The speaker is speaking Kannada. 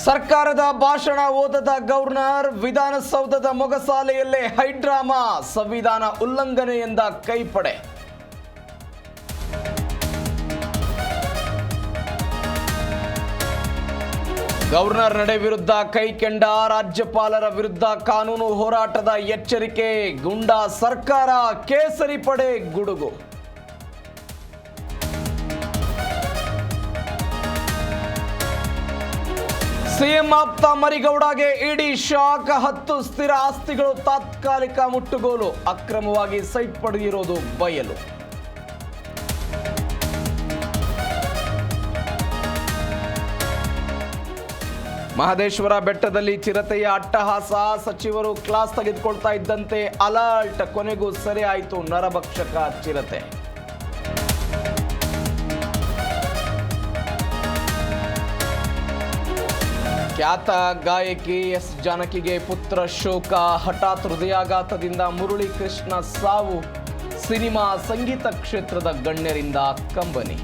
ಸರ್ಕಾರದ ಭಾಷಣ ಓದದ ಗವರ್ನರ್, ವಿಧಾನಸೌಧದ ಮೊಗಸಾಲೆಯಲ್ಲೇ ಹೈಡ್ರಾಮಾ, ಸಂವಿಧಾನ ಉಲ್ಲಂಘನೆಯಿಂದ ಕೈಪಡೆ. ಗವರ್ನರ್ ನಡೆ ವಿರುದ್ಧ ಕೈಕೆಂಡ ರಾಜ್ಯಪಾಲರ ವಿರುದ್ಧ ಕಾನೂನು ಹೋರಾಟದ ಎಚ್ಚರಿಕೆ. ಗುಂಡಾ ಸರ್ಕಾರ, ಕೇಸರಿ ಪಡೆ ಗುಡುಗು. ಸಿಎಂ ಆಪ್ತ ಮರಿಗೌಡಗೆ ಇಡಿ ಶಾಕ್. 10 ಸ್ಥಿರ ಆಸ್ತಿಗಳು ತಾತ್ಕಾಲಿಕ ಮುಟ್ಟುಗೋಲು. ಅಕ್ರಮವಾಗಿ ಸೈಟ್ ಪಡೆದಿರೋದು ಬಯಲು. ಮಹದೇಶ್ವರ ಬೆಟ್ಟದಲ್ಲಿ ಚಿರತೆಯ ಅಟ್ಟಹಾಸ. ಸಚಿವರು ಕ್ಲಾಸ್ ತೆಗೆದುಕೊಳ್ತಾ ಇದ್ದಂತೆ ಅಲರ್ಟ್. ಕೊನೆಗೂ ಸೆರೆ ಆಯಿತು ನರಭಕ್ಷಕ ಚಿರತೆ. ಖ್ಯಾತ ಗಾಯಕಿ ಎಸ್ ಜಾನಕಿಗೆ ಪುತ್ರ ಶೋಕ. ಹಠಾತ್ ಹೃದಯಾಘಾತದಿಂದ ಮುರಳಿ ಕೃಷ್ಣ ಸಾವು. ಸಿನಿಮಾ, ಸಂಗೀತ ಕ್ಷೇತ್ರದ ಗಣ್ಯರಿಂದ ಕಂಬನಿ.